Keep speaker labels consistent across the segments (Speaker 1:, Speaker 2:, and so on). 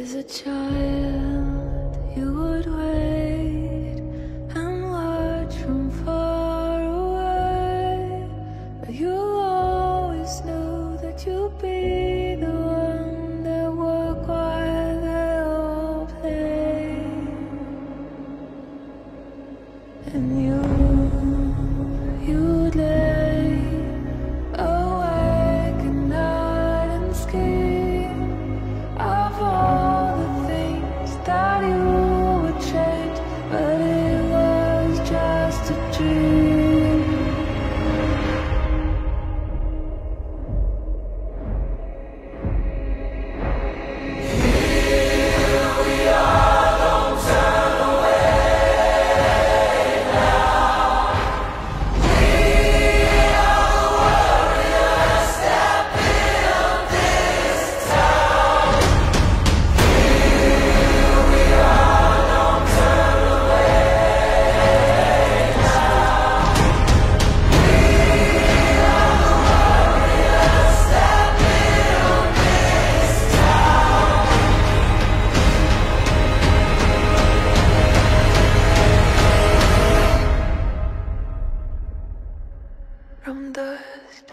Speaker 1: As a child, you would wait and watch from far away, but you always knew that you'd be the one that would while they all played. And you'd lay awake at night and scheme of all the things that you would change, but it was just a dream. Here we are, don't turn away now. We are the warriors that build this town. Here we are, don't turn away now. We are the warriors that build this town. From dust.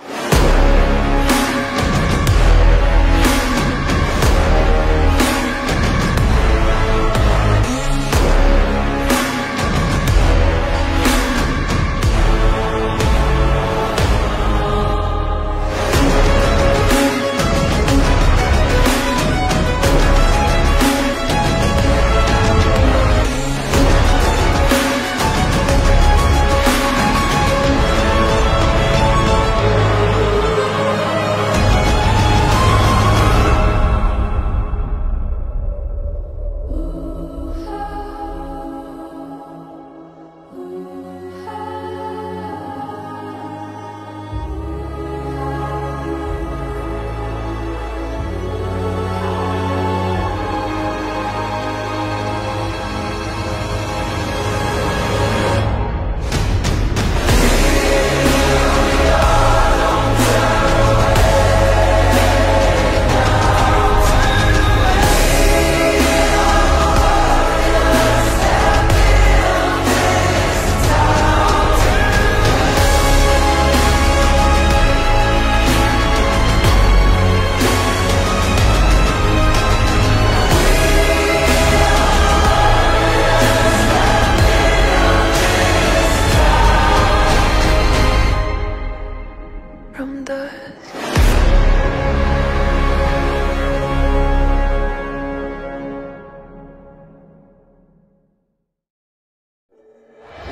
Speaker 1: From dust.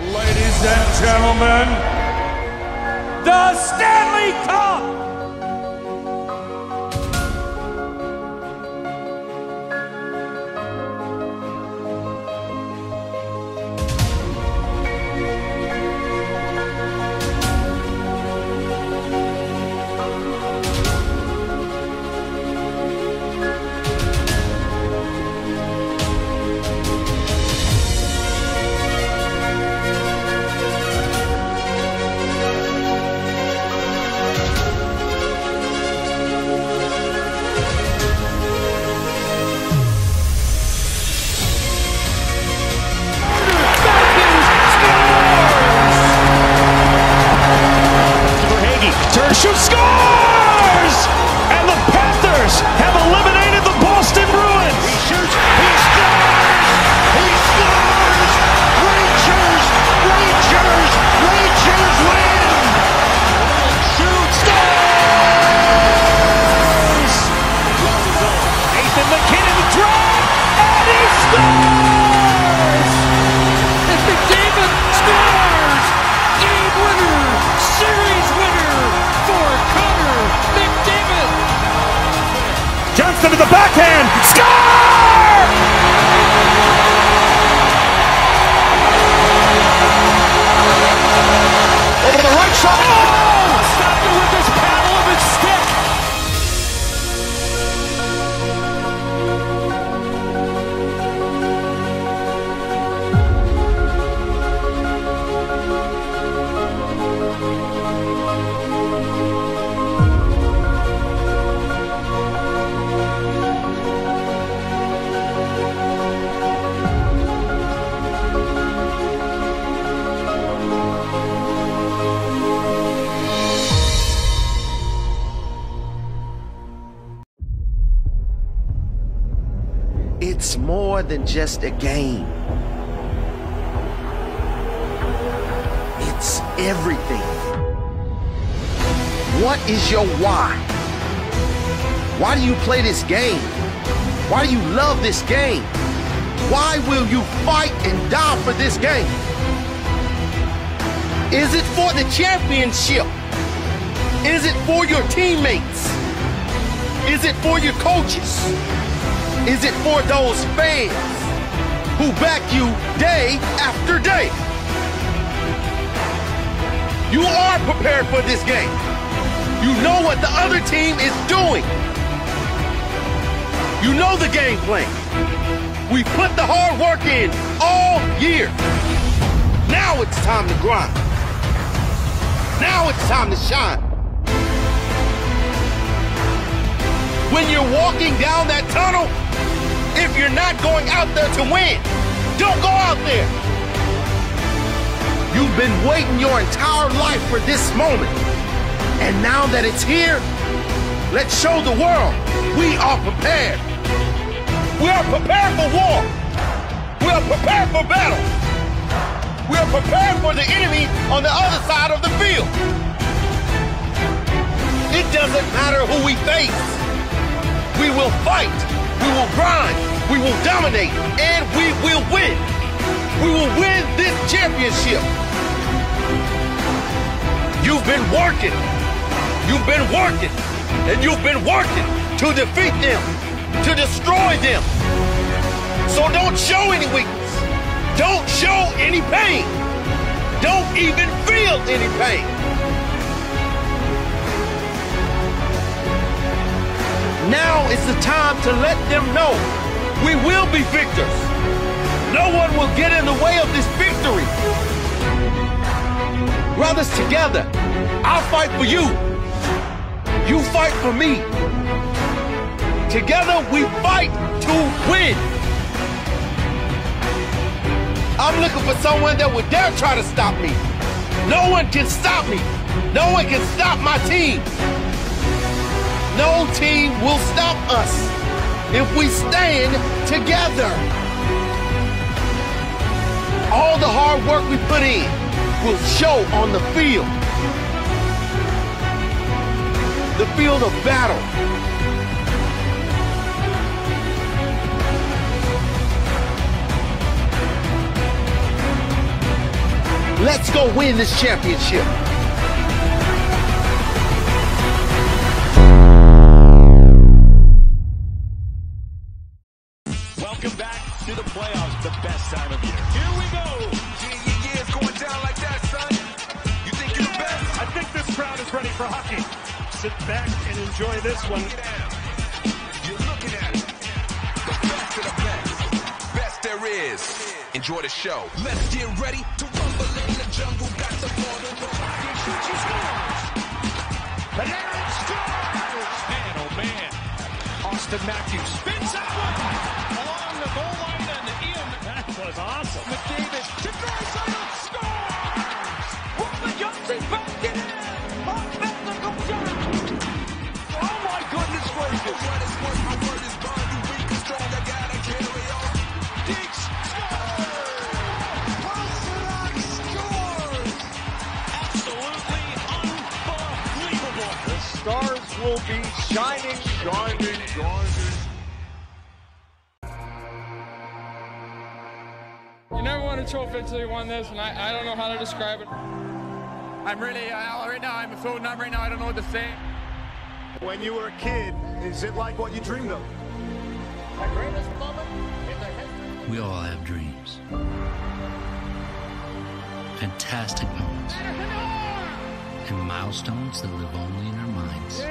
Speaker 2: Ladies and gentlemen, the Stanley Cup!
Speaker 3: Shoots, scores! And the Panthers have eliminated the Boston Bruins. He shoots, he scores! He scores! Rangers win! Shoots, scores! Nathan McKinnon drop, and he scores! And McDavid scores! Game winner! Series winner! For Connor McDavid. Johnston to the backhand. Score! Over the right side. Oh! Stopped it with his paddle of his stick.
Speaker 4: It's more than just a game. It's everything. What is your why? Why do you play this game? Why do you love this game? Why will you fight and die for this game? Is it for the championship? Is it for your teammates? Is it for your coaches? Is it for those fans who back you day after day? You are prepared for this game. You know what the other team is doing. You know the game plan. We put the hard work in all year. Now it's time to grind. Now it's time to shine. When you're walking down that tunnel, if you're not going out there to win, don't go out there. You've been waiting your entire life for this moment. And now that it's here, let's show the world we are prepared. We are prepared for war. We are prepared for battle. We are prepared for the enemy on the other side of the field. It doesn't matter who we face. We will fight. We will grind. We will dominate. And we will win. We will win this championship. You've been working. You've been working. And you've been working to defeat them, to destroy them. So don't show any weakness. Don't show any pain. Don't even feel any pain. Now is the time to let them know we will be victors. No one will get in the way of this victory. Brothers, together, I'll fight for you. You fight for me. Together we fight to win. I'm looking for someone that would dare try to stop me. No one can stop me. No one can stop my team. No team will stop us if we stand together. All the hard work we put in will show on the field. The field of battle. Let's go win this championship.
Speaker 3: Welcome back to the playoffs, the best time of year.
Speaker 2: Here we go. Yeah, it's going down like that, son. You think you're the best?
Speaker 3: I think this crowd is ready for hockey. Sit back and enjoy this one.
Speaker 2: You're looking at it. The best of the best. Best there is. Enjoy the show. Let's get ready to rumble in the jungle. Got the ball to the pocket. Shoots, he scores. And Aaron scores.
Speaker 3: Man, oh man. Austin Matthews spins that one along the goal line, and Ian. That was awesome.
Speaker 2: McDavid to Draisaitl scores. Robert Johnson's back in. Mark Bethel goes down. Oh my goodness gracious. What is what? My word is bond. You weak and strong. I gotta carry on. Deeks scores. Pasternak scores.
Speaker 3: Absolutely unbelievable.
Speaker 2: The stars will be shining, shining, shining.
Speaker 5: You never won a trophy until you won this, and I don't know how to describe it. I'm really, right now, I'm so numb right now, I don't know what to say.
Speaker 3: When you were a kid, is it like what you dreamed of?
Speaker 5: My greatest moment in the history.
Speaker 6: We all have dreams. Fantastic moments. And milestones that live only in our minds.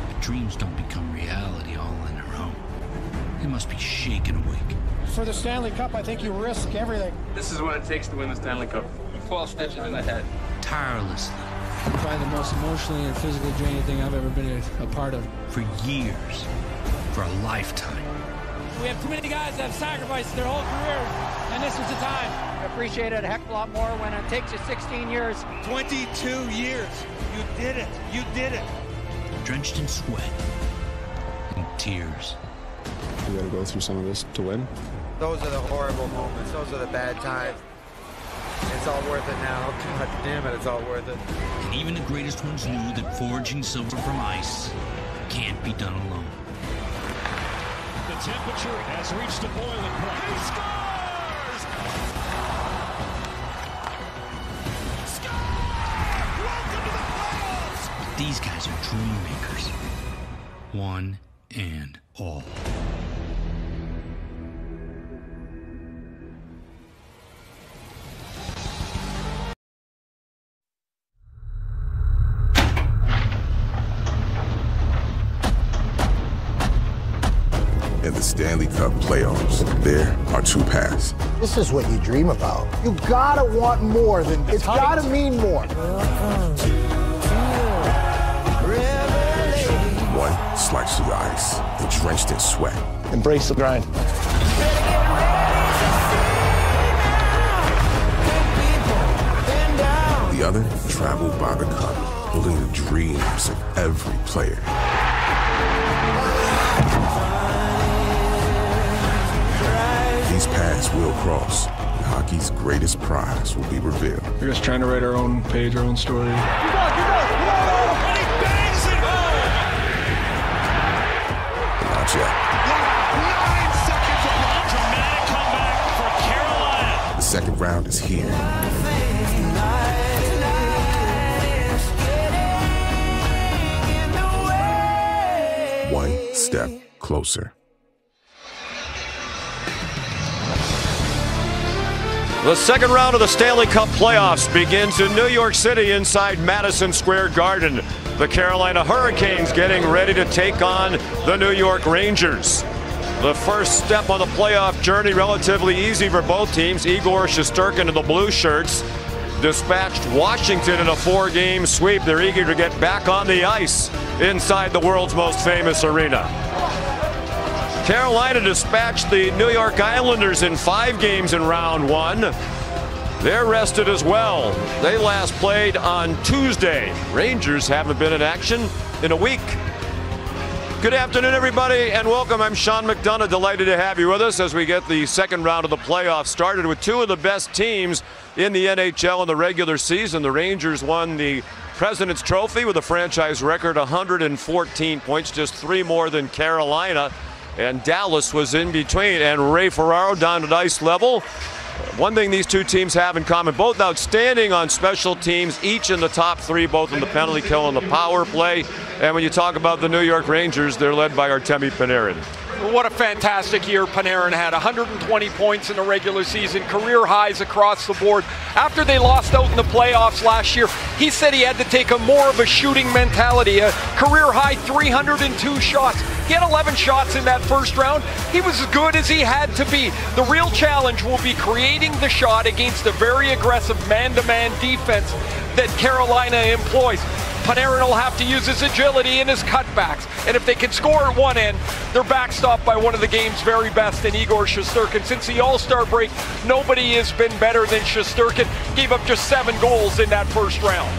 Speaker 6: But dreams don't become reality all on their own. They must be shaken awake.
Speaker 7: For the Stanley Cup, I think you risk everything.
Speaker 5: This is what it takes to win the Stanley Cup. 12 stitches in the head.
Speaker 6: Tirelessly.
Speaker 7: Probably the most emotionally and physically draining thing I've ever been a part of.
Speaker 6: For years. For a lifetime.
Speaker 7: We have too many guys that have sacrificed their whole careers, and this was the time.
Speaker 8: I appreciate it a heck of a lot more when it takes you 16 years.
Speaker 3: 22 years. You did it. You did it.
Speaker 6: Drenched in sweat. tears.
Speaker 9: You gotta go through some of this to win.
Speaker 10: Those are the horrible moments. Those are the bad times. It's all worth it now. God damn it, it's all worth it.
Speaker 6: And even the greatest ones knew that forging silver from ice can't be done alone.
Speaker 3: The temperature has reached a boiling point. He scores! Score! Welcome to the playoffs!
Speaker 6: These guys are dream makers. One and all.
Speaker 4: In the Stanley Cup playoffs, there are two paths.
Speaker 11: This is what you dream about. You gotta want more than it's gotta mean more.
Speaker 4: One slice through the ice and drenched in sweat.
Speaker 9: Embrace the grind.
Speaker 4: The other traveled by the cup, holding the dreams of every player. These paths will cross, and hockey's greatest prize will be revealed.
Speaker 9: We're just trying to write our own page, our own story.
Speaker 3: And he bangs it home!
Speaker 4: Not yet.
Speaker 3: 9 seconds of dramatic comeback for Carolina.
Speaker 4: The second round is here. One step closer.
Speaker 12: The second round of the Stanley Cup playoffs begins in New York City inside Madison Square Garden. The Carolina Hurricanes getting ready to take on the New York Rangers. The first step on the playoff journey relatively easy for both teams. Igor Shesterkin and the Blue Shirts dispatched Washington in a 4-game sweep. They're eager to get back on the ice inside the world's most famous arena. Carolina dispatched the New York Islanders in 5 games in round 1. They're rested as well. They last played on Tuesday. Rangers haven't been in action in a week. Good afternoon, everybody, and welcome. I'm Sean McDonough. Delighted to have you with us as we get the second round of the playoffs started with 2 of the best teams in the NHL in the regular season. The Rangers won the President's Trophy with a franchise record 114 points, just 3 more than Carolina. And Dallas was in between, and Ray Ferraro down at ice level. One thing these two teams have in common, both outstanding on special teams, each in the top 3, both in the penalty kill and the power play. And when you talk about the New York Rangers, they're led by Artemi Panarin.
Speaker 13: What a fantastic year Panarin had. 120 points in the regular season, career highs across the board. After they lost out in the playoffs last year, he said he had to take a more of a shooting mentality. A career high 302 shots. He had 11 shots in that first round. He was as good as he had to be. The real challenge will be creating the shot against a very aggressive man-to-man defense that Carolina employs. Panarin will have to use his agility and his cutbacks. And if they can score at one end, they're backstopped by one of the game's very best in Igor Shesterkin. Since the All-Star break, nobody has been better than Shesterkin. Gave up just 7 goals in that first round.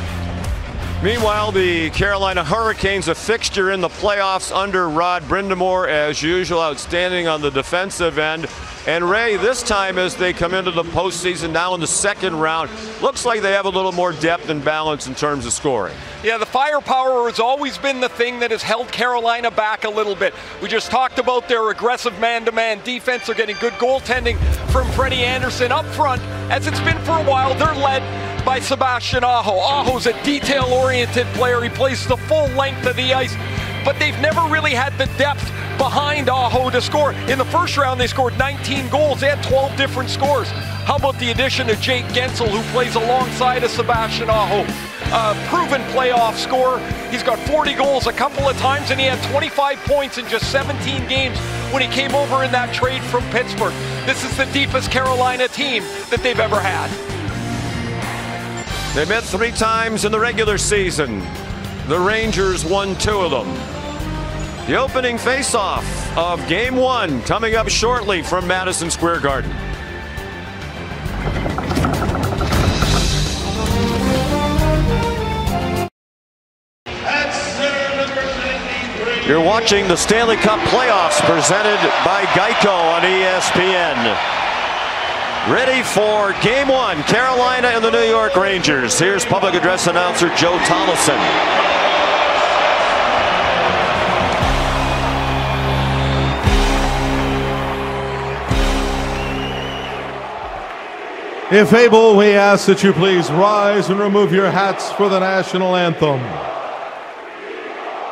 Speaker 12: Meanwhile, the Carolina Hurricanes, a fixture in the playoffs under Rod Brind'Amour, as usual, outstanding on the defensive end. And Ray, this time as they come into the postseason now in the second round, looks like they have a little more depth and balance in terms of scoring.
Speaker 13: Yeah, the firepower has always been the thing that has held Carolina back a little bit. We just talked about their aggressive man-to-man defense. They're getting good goaltending from Freddie Anderson up front. As it's been for a while, they're led by Sebastian Aho. Aho's a detail-oriented player. He plays the full length of the ice, but they've never really had the depth behind Aho to score. In the first round, they scored 19 goals. They had 12 different scores. How about the addition of Jake Gensel, who plays alongside of Sebastian Aho? Proven playoff scorer. He's got 40 goals a couple of times, and he had 25 points in just 17 games when he came over in that trade from Pittsburgh. This is the deepest Carolina team that they've ever had.
Speaker 12: They met 3 times in the regular season. The Rangers won 2 of them. The opening face-off of Game 1 coming up shortly from Madison Square Garden.
Speaker 3: At center, number 93,
Speaker 12: You're watching the Stanley Cup playoffs presented by Geico on ESPN. Ready for Game 1, Carolina and the New York Rangers. Here's public address announcer Joe Thomason.
Speaker 14: If able, we ask that you please rise and remove your hats for the national anthem.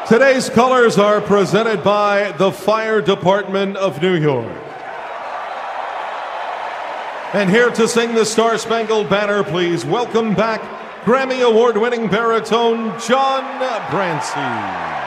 Speaker 14: Today's colors are presented by the Fire Department of New York. And here to sing the Star-Spangled Banner, please welcome back Grammy Award-winning baritone John Brancy.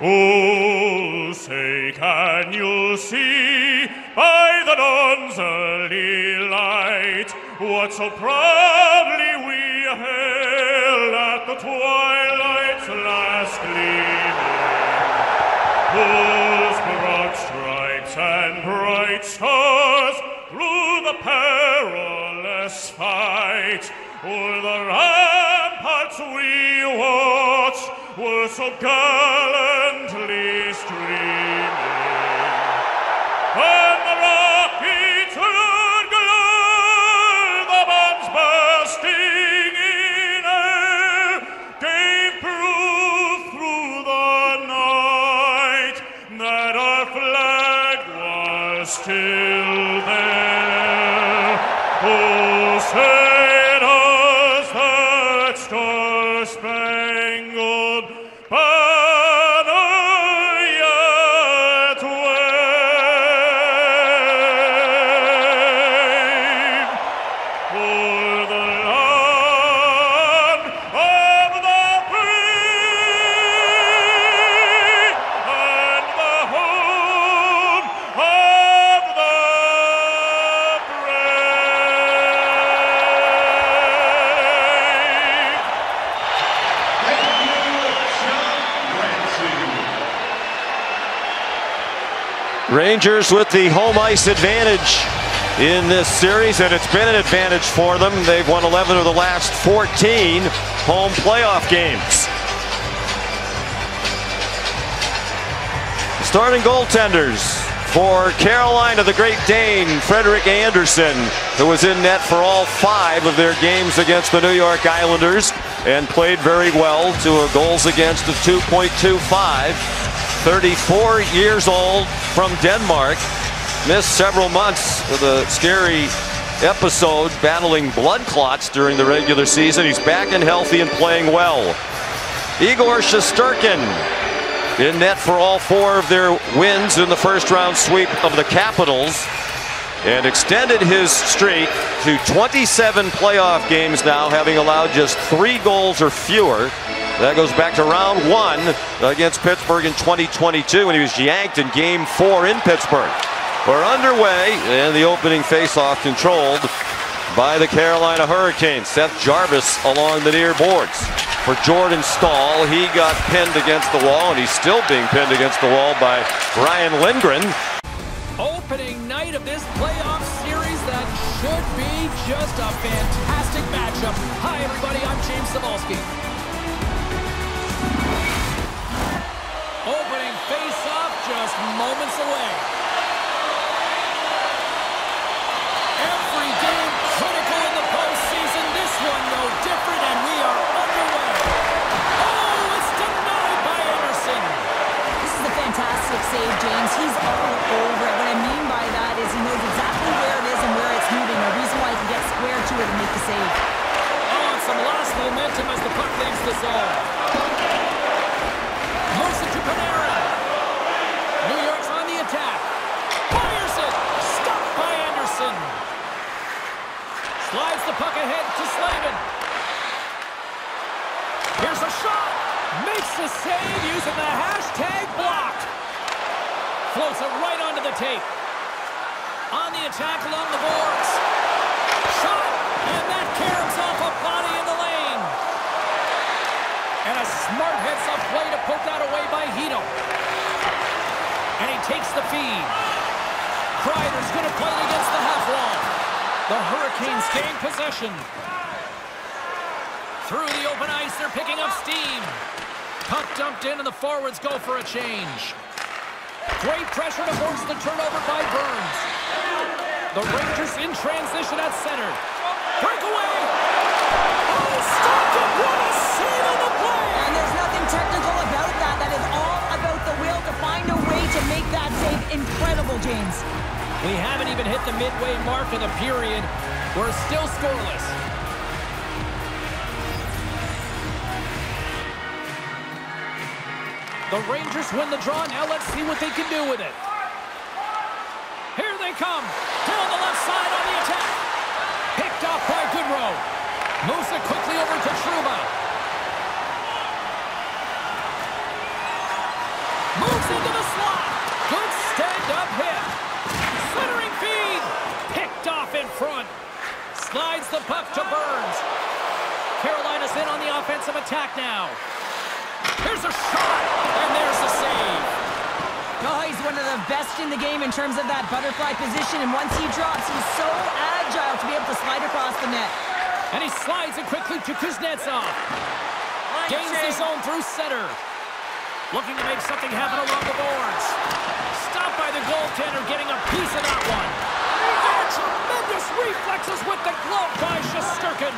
Speaker 15: Oh, say can you see by the dawn's early light what so proudly we hailed at the twilight's last gleaming, whose broad stripes and bright stars through the perilous fight o'er the ramparts we watched were so gallantly streaming, and the rockets would glare, the bombs bursting in air gave proof through the night that our flag was still there. Oh, say does that star-spangled banner yet wave for the land of the free and the home of the
Speaker 12: Rangers with the home ice advantage in this series, and it's been an advantage for them. They've won 11 of the last 14 home playoff games. Starting goaltenders for Carolina, the Great Dane, Frederik Andersen, who was in net for all 5 of their games against the New York Islanders and played very well to a goals against of 2.25. 34 years old from Denmark. Missed several months with a scary episode battling blood clots during the regular season. He's back and healthy and playing well. Igor Shesterkin in net for all 4 of their wins in the first round sweep of the Capitals, and extended his streak to 27 playoff games now, having allowed just 3 goals or fewer. That goes back to round 1 against Pittsburgh in 2022 when he was yanked in Game 4 in Pittsburgh. We're underway, and the opening faceoff controlled by the Carolina Hurricanes. Seth Jarvis along the near boards. For Jordan Staal, he got pinned against the wall, and he's still being pinned against the wall by Ryan Lindgren.
Speaker 7: Opening night of this playoff series that should be just a fantastic matchup. Hi, everybody. I'm James Cybulski. Opening face-off just moments away. Every game critical in the postseason. This one no different, and we are underway. Oh, it's denied by Andersen.
Speaker 16: This is a fantastic save, James. He's all over it. What I mean by that is he knows exactly where it is and where it's moving. A reason why he can get square to it and make the save.
Speaker 7: Oh, and some lost momentum as the puck leaves the zone. New York's on the attack. Fires it. Stopped by Andersen. Slides the puck ahead to Slavin. Here's a shot. Makes the save using the hashtag blocked. Floats it right onto the tape. On the attack along the boards. Shot. And that caroms off a body in the lane. And a smart heads-up play to poke that away by Hito. And he takes the feed. Kreider's going to play it against the half wall. The Hurricanes gain possession. Through the open ice, they're picking up steam. Puck dumped in, and the forwards go for a change. Great pressure to force the turnover by Burns. The Rangers in transition at center. Breakaway! Oh, stopped it! What a save on the play!
Speaker 16: And there's nothing technical about that. That is all about the will to find a way to make that save incredible, James.
Speaker 7: We haven't even hit the midway mark of the period. We're still scoreless. The Rangers win the draw. Now let's see what they can do with it. Here they come. Down the left side on the attack. Picked off by Goodrow. Moves it quickly over to Trouba. Moves into the slot. Good stand-up hit. Centering feed. Picked off in front. Slides the puck to Burns. Carolina's in on the offensive attack now. Here's a shot, and there's the save.
Speaker 16: Oh, he's one of the best in the game in terms of that butterfly position, and once he drops, he's so agile to be able to slide across the net.
Speaker 7: And he slides it quickly to Kuznetsov. Gains the zone through center. Looking to make something happen along the boards. Stopped by the goaltender, getting a piece of that one. And tremendous reflexes with the glove by Shesterkin.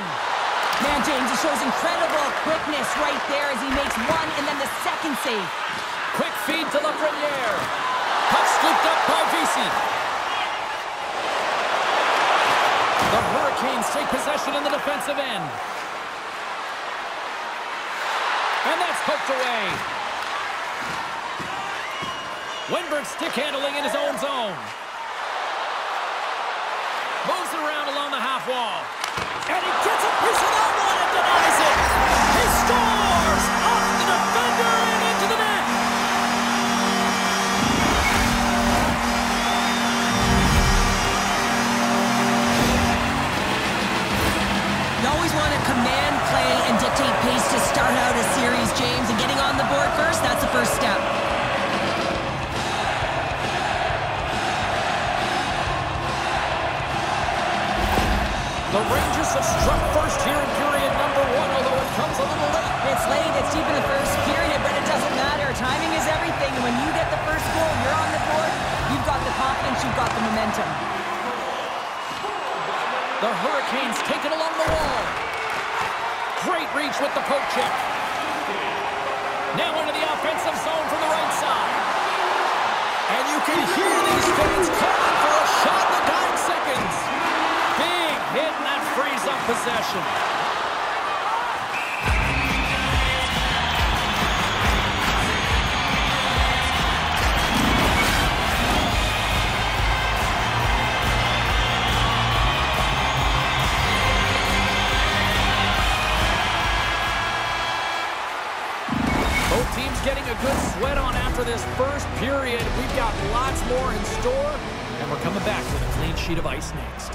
Speaker 16: Man, James, he shows incredible quickness right there as he makes one and then the second save.
Speaker 7: Quick feed to Lafreniere. Puck scooped up by Vesey. The Hurricanes take possession in the defensive end. And that's poked away. Wenberg stick handling in his own zone. Moves it around along the half wall. And he gets a piece of that one and denies it. He scores off the defender and into the net.
Speaker 16: You always want to command play and dictate pace to start out a series, James. And getting on the board first, that's the first step.
Speaker 7: The Rangers have struck first here in period number 1, although it comes a little late.
Speaker 16: It's late, it's deep in the first period, but it doesn't matter. Timing is everything, and when you get the first goal, you're on the board, you've got the confidence, you've got the momentum.
Speaker 7: The Hurricanes take it along the wall. Great reach with the poke check. Now into the offensive zone from the right side. And you can hear these fans calling for a shot in the dying seconds. Big hit, and that frees up possession. Both teams getting a good sweat on after this first period. We've got lots more in store, and we're coming back with a clean sheet of ice next.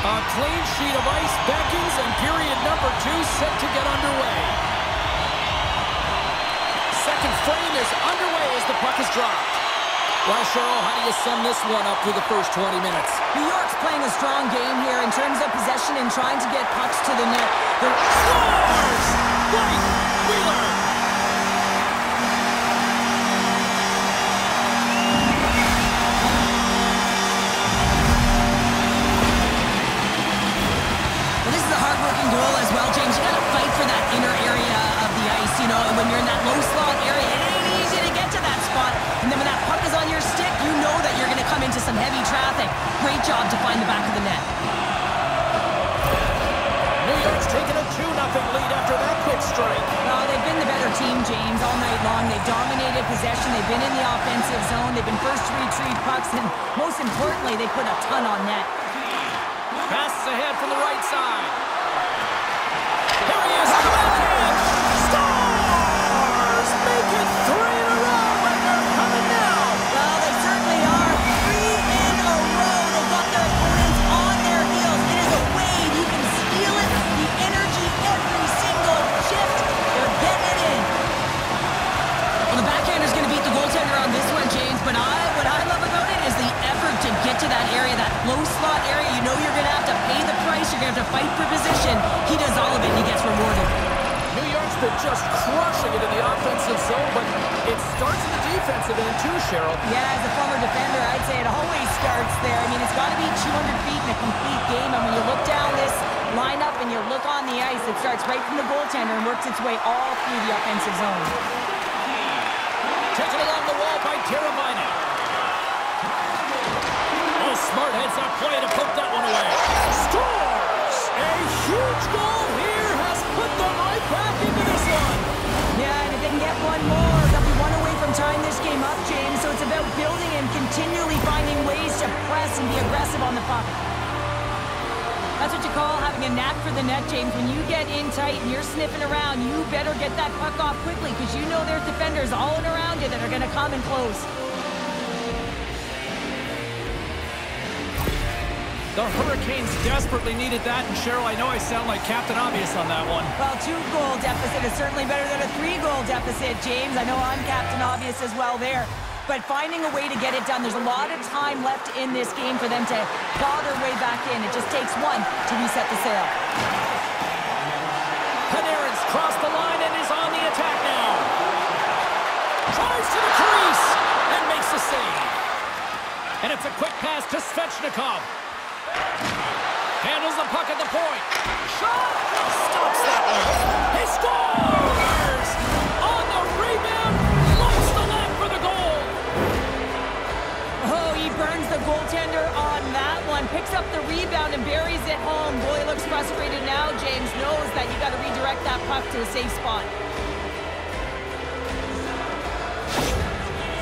Speaker 7: A clean sheet of ice beckons, and period number 2 set to get underway. Second frame is underway as the puck is dropped. Well, Cheryl, how do you sum this one up through the first 20 minutes?
Speaker 16: New York's playing a strong game here in terms of possession and trying to get pucks to the net. Scores!
Speaker 7: Blake Wheeler!
Speaker 16: Well, this is a hard-working goal as well, James. You got to fight for that inner area of the ice, you know, and when you're in that low slot area, it ain't easy to get to that spot. And then when that puck is on your stick, you know that you're going to come into some heavy traffic. Great job to find the back of the net.
Speaker 7: New York's taken a 2-0 lead after that quick strike.
Speaker 16: Well, they've been the better team, James, all night long. They've dominated possession. They've been in the offensive zone. They've been first to retrieve pucks, and most importantly, they put a ton on net.
Speaker 7: Passes ahead from the right side. Here he is. Stars make it 3 in a row, and they're coming now.
Speaker 16: Well, they certainly are. 3 in a row. They've got their opponents on their heels. It is a wave. You can feel it. The energy every single shift. They're getting it in. Well, the backhander's going fight for position. He does all of it and he gets rewarded.
Speaker 7: New York's been just crushing it in the offensive zone, but it starts in the defensive end too, Cheryl.
Speaker 16: Yeah, as a former defender, I'd say it always starts there. I mean, it's got to be 200 feet in a complete game, and when you look down this lineup and you look on the ice, it starts right from the goaltender and works its way all through the offensive zone.
Speaker 7: Taken along the wall by Teravainen. Oh, smart heads-up play to poke that one away. Scores! A huge goal here has put them right back into this one.
Speaker 16: Yeah, and if they can get one more, they'll be one away from tying this game up, James. So it's about building and continually finding ways to press and be aggressive on the puck. That's what you call having a knack for the net, James. When you get in tight and you're sniffing around, you better get that puck off quickly because you know there's defenders all in around you that are going to come in close.
Speaker 7: The Hurricanes desperately needed that, and Cheryl, I know I sound like Captain Obvious on that one.
Speaker 16: Well, 2-goal deficit is certainly better than a 3-goal deficit, James. I know I'm Captain Obvious as well there. But finding a way to get it done, there's a lot of time left in this game for them to claw their way back in. It just takes one to reset the sail.
Speaker 7: Panarin's crossed the line and is on the attack now. Drives to the crease and makes the save. And it's a quick pass to Svechnikov. Handles the puck at the point. Shot! Stops that one. He scores! On the rebound, lights the net for the goal.
Speaker 16: Oh, he burns the goaltender on that one. Picks up the rebound and buries it home. Boy, he looks frustrated now. James knows that you got to redirect that puck to a safe spot.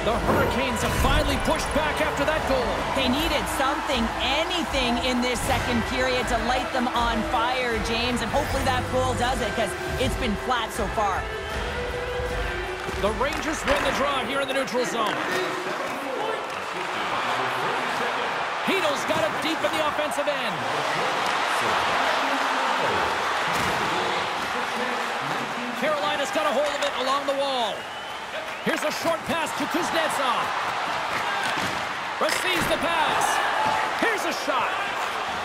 Speaker 7: The Hurricanes have finally pushed back after that goal.
Speaker 16: They needed something, anything in this second period to light them on fire, James, and hopefully that goal does it because it's been flat so far.
Speaker 7: The Rangers win the draw here in the neutral zone. Hito's got it deep in the offensive end. Carolina's got a hold of it along the wall. Here's a short pass to Kuznetsov. Receives the pass. Here's a shot.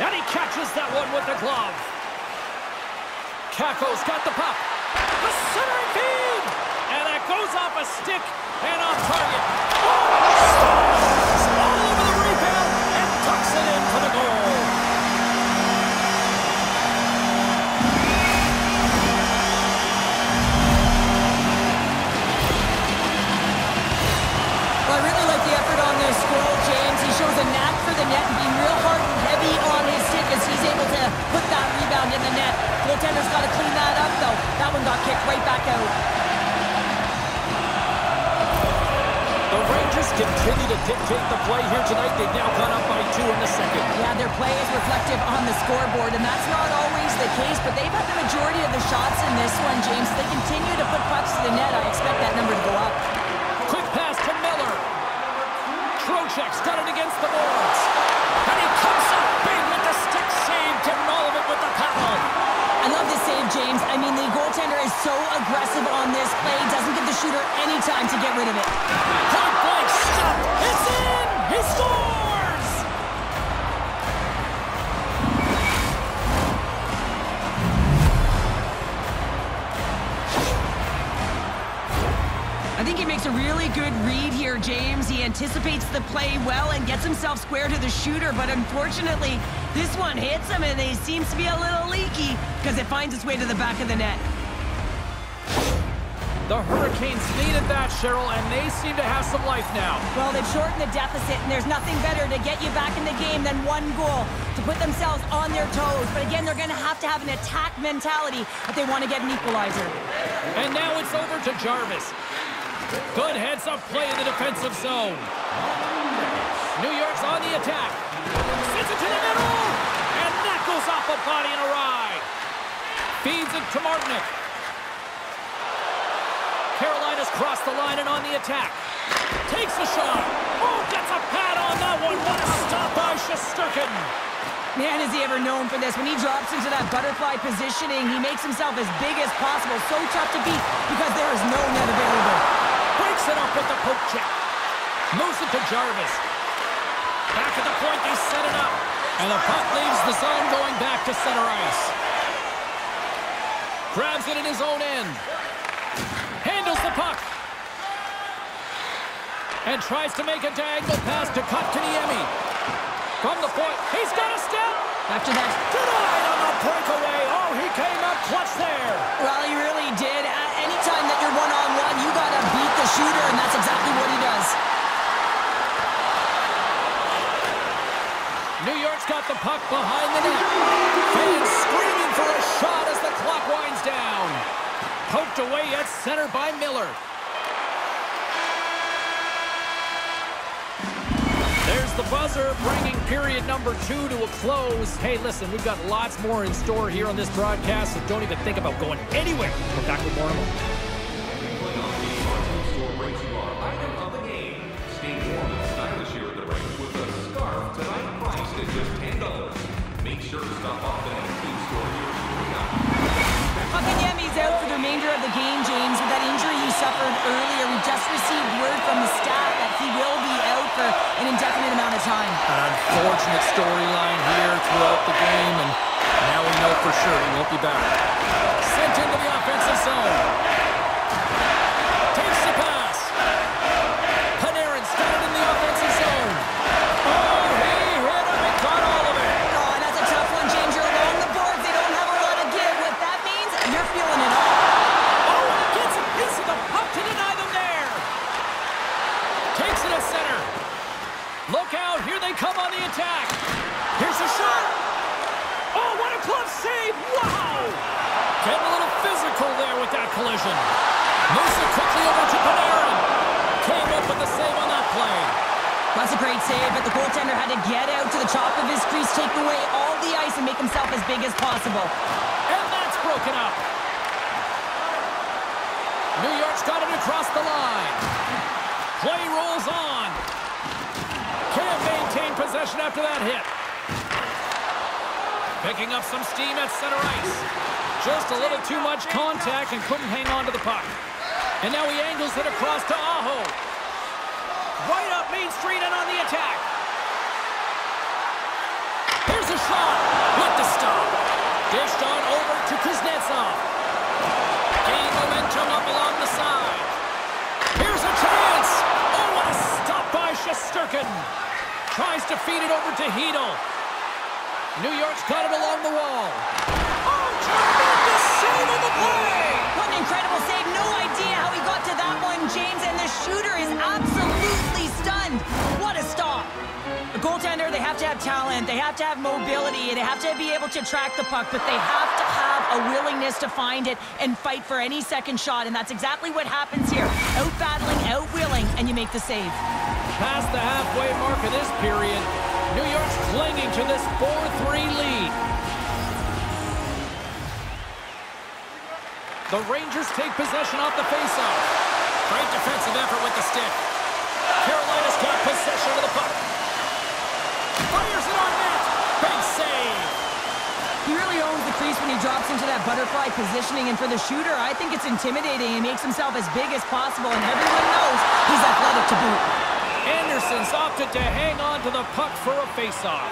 Speaker 7: And he catches that one with the glove. Kakko's got the puck. The centering feed. And that goes off a stick and off target. Oh, all over the rebound and tucks it into the goal.
Speaker 16: Well, I really like the effort on this goal, James. He shows a knack for the net and being real hard and heavy on his stick as he's able to put that rebound in the net. Goaltender's got to clean that up, though. That one got kicked right back out.
Speaker 7: The Rangers continue to dictate the play here tonight. They've now gone up by 2 in the second.
Speaker 16: Yeah, their play is reflective on the scoreboard, and that's not always the case, but they've had the majority of the shots in this one, James. They continue to put pucks to the net. I expect that number to go up.
Speaker 7: Quick pass to Miller. Trocheck's got it against the boards. And he comes up big with the stick save, getting all of it with the paddle.
Speaker 16: I love this save, James. I mean, the goaltender is so aggressive on this play. Doesn't give the shooter any time to get rid of it.
Speaker 7: Point blank stop. It's in. He scores.
Speaker 16: I think he makes a really good read here, James. He anticipates the play well and gets himself square to the shooter, but unfortunately, this one hits him and it seems to be a little leaky because it finds its way to the back of the net.
Speaker 7: The Hurricanes needed that, Cheryl, and they seem to have some life now.
Speaker 16: Well, they've shortened the deficit, and there's nothing better to get you back in the game than one goal to put themselves on their toes. But again, they're going to have an attack mentality if they want to get an equalizer.
Speaker 7: And now it's over to Jarvis. Good heads-up play in the defensive zone. New York's on the attack. Sends it to the middle, and that goes off a body and a ride. Feeds it to Martinic. Carolina's crossed the line and on the attack. Takes the shot. Oh, gets a pad on that one. What a stop by Shesterkin.
Speaker 16: Man, is he ever known for this. When he drops into that butterfly positioning, he makes himself as big as possible. So tough to beat because there is no net available.
Speaker 7: Breaks it up with the poke check. Moves it to Jarvis. Back at the point, they set it up. And the puck leaves the zone going back to center ice. Grabs it in his own end. Handles the puck. And tries to make a diagonal pass to Kotkaniemi. From the point, he's got a step.
Speaker 16: After that,
Speaker 7: denied on the breakaway. Oh, he came up clutch there.
Speaker 16: Well, he really did. Anytime that you're one-on-one, you got to beat the shooter, and that's exactly what he does.
Speaker 7: New York's got the puck behind the net. Fans screaming for a shot as the clock winds down. Poked away at center by Miller. There's the buzzer, bringing period number 2 to a close. Hey, listen, we've got lots more in store here on this broadcast, so don't even think about going anywhere. We're back with more in a moment.
Speaker 15: Item of the game. Stay warm and stylish here at the rink with a scarf tonight priced at just $10. Make sure to stop off the next team store here.
Speaker 16: Kotkaniemi's out for the remainder of the game, James. With that injury he suffered earlier, we just received word from the staff that he will be out for an indefinite amount of time.
Speaker 7: An unfortunate storyline here throughout the game, and now we know for sure he won't be back. Sent into the offensive zone. Takes the pass. Panarin started in the offensive zone. Oh, he hit him and caught all of it.
Speaker 16: Oh, and that's a tough one, James. You're along the boards. They don't have a lot of give. What that means, you're feeling it all.
Speaker 7: Oh, and gets a piece of the puck to deny them there. Takes it to center. Look out, here they come on the attack. Here's a shot. Oh, what a glove save. Wow. Getting a little physical there with that collision. Moves it quickly over to Panarin. Came up with the save on that play.
Speaker 16: That's a great save, but the goaltender had to get out to the top of his crease, take away all the ice, and make himself as big as possible.
Speaker 7: And that's broken up. New York's got it across the line. Play rolls on. Can't maintain possession after that hit. Picking up some steam at center ice. Just a little too much contact and couldn't hang on to the puck. And now he angles it across to Aho. Right up Main Street and on the attack. Here's a shot with the stop. Dished on over to Kuznetsov. Gain momentum up along the side. Here's a chance. Oh, what a stop by Shesterkin. Tries to feed it over to Hedl. New York's got it along the wall. Oh, tremendous save on the play.
Speaker 16: What an incredible save. No idea how he got to that one, James, and the shooter is absolutely stunned. What a stop. The goaltender, they have to have talent, they have to have mobility, they have to be able to track the puck, but they have to have a willingness to find it and fight for any second shot, and that's exactly what happens here. Out-battling, out-willing, and you make the save.
Speaker 7: Past the halfway mark of this period, New York's clinging to this 4-3 lead. The Rangers take possession off the faceoff. Great defensive effort with the stick. Carolina's got possession of the puck. Fires it on net. Big save.
Speaker 16: He really owns the crease when he drops into that butterfly positioning, and for the shooter, I think it's intimidating. He makes himself as big as possible, and everyone knows he's athletic to boot.
Speaker 7: Anderson's opted to hang on to the puck for a faceoff.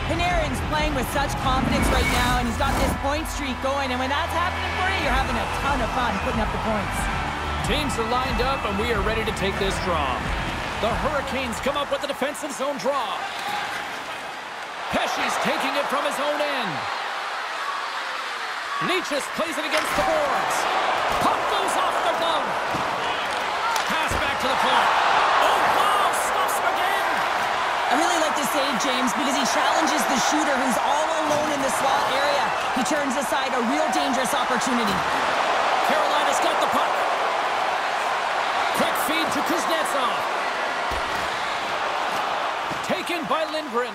Speaker 16: Panarin's playing with such confidence right now, and he's got this point streak going, and when that's happening for you, you're having a ton of fun putting up the points.
Speaker 7: Teams are lined up, and we are ready to take this draw. The Hurricanes come up with the defensive zone draw. Pesci's taking it from his own end. Leachus plays it against the boards. Puck goes off the glove. Pass back to the point. Oh, wow, stuffs him again.
Speaker 16: I really like this save, James, because he challenges the shooter who's all alone in the slot area. He turns aside a real dangerous opportunity.
Speaker 7: Carolina's got the puck. Quick feed to Kuznetsov. Taken by Lindgren.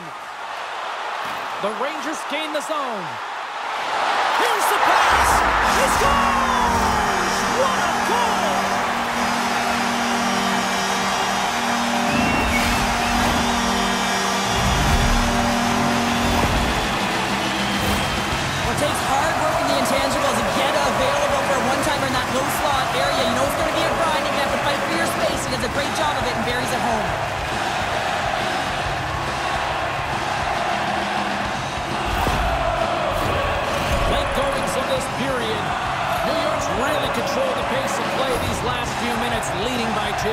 Speaker 7: The Rangers gain the zone. Here's the pass. He scores! What a goal!
Speaker 16: Well, it takes hard work in the intangibles to get available for a one-timer in that low slot area. You know it's going to be a grind. You're going to have to fight for your space. He does a great job of it and buries it home.
Speaker 7: period. New York's really controlled the pace of play these last few minutes, leading by 2.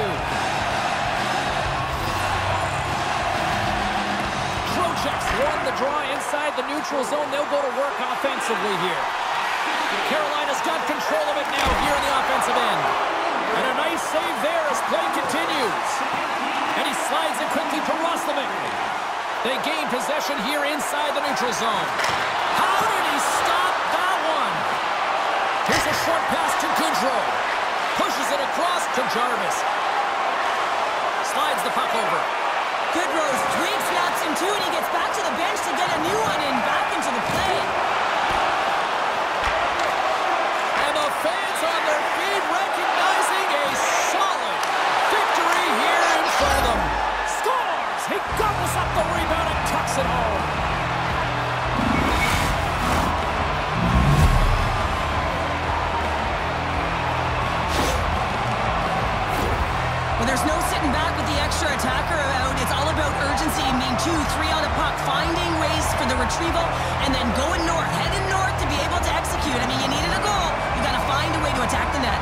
Speaker 7: Trocheck's won the draw inside the neutral zone. They'll go to work offensively here. Carolina's got control of it now here in the offensive end. And a nice save there as play continues. And he slides it quickly to Roslovic. They gain possession here inside the neutral zone. How did he stop that one? Here's a short pass to Goodrow. Pushes it across to Jarvis. Slides the puck over.
Speaker 16: Goodrow's twig snaps him too, and he gets back to the bench to get a new one and back into the play.
Speaker 7: And the fans on their feet recognizing a solid victory here in front of them. Scores! He gobbles up the rebound and tucks it home.
Speaker 16: Well, there's no sitting back with the extra attacker out. It's all about urgency, being 2-3 on a puck, finding ways for the retrieval, and then going north, heading north to be able to execute. I mean, you needed a goal. You got to find a way to attack the net.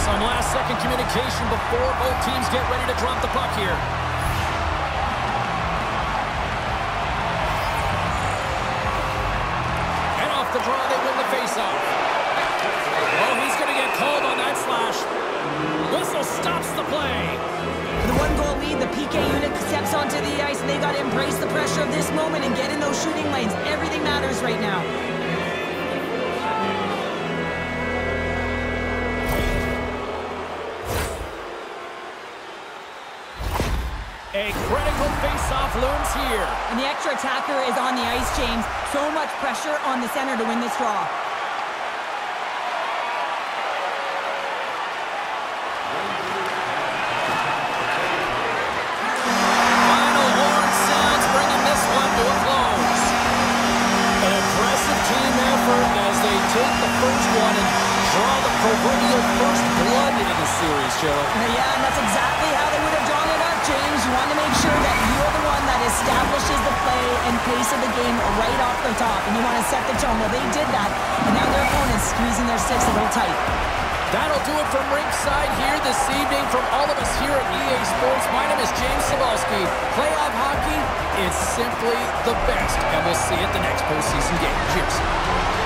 Speaker 7: Some last-second communication before both teams get ready to drop the puck here. And off the draw, they win the face-off. Oh, he's going to get called on that slash. Whistle stops the play.
Speaker 16: For the one-goal lead, the PK unit steps onto the ice, and they got to embrace the pressure of this moment and get in those shooting lanes. Everything matters right now.
Speaker 7: A critical face-off looms here.
Speaker 16: And the extra attacker is on the ice, James. So much pressure on the center to win this draw.
Speaker 7: Final horn sounds, bringing this one to a close. An impressive team effort as they take the first one and draw the proverbial first blood into the series, Joe.
Speaker 16: Yeah, and that's exactly how they would have drawn it up, James. You want to make sure that you're the one that establishes the play and pace of the game right off the top, and you want to set the tone. Well, they did that, and now their opponent's squeezing their sticks a little tight.
Speaker 7: That'll do it from ringside here this evening. From all of us here at EA Sports, my name is James Cebulski. Playoff hockey is simply the best, and we'll see you at the next postseason game. Cheers.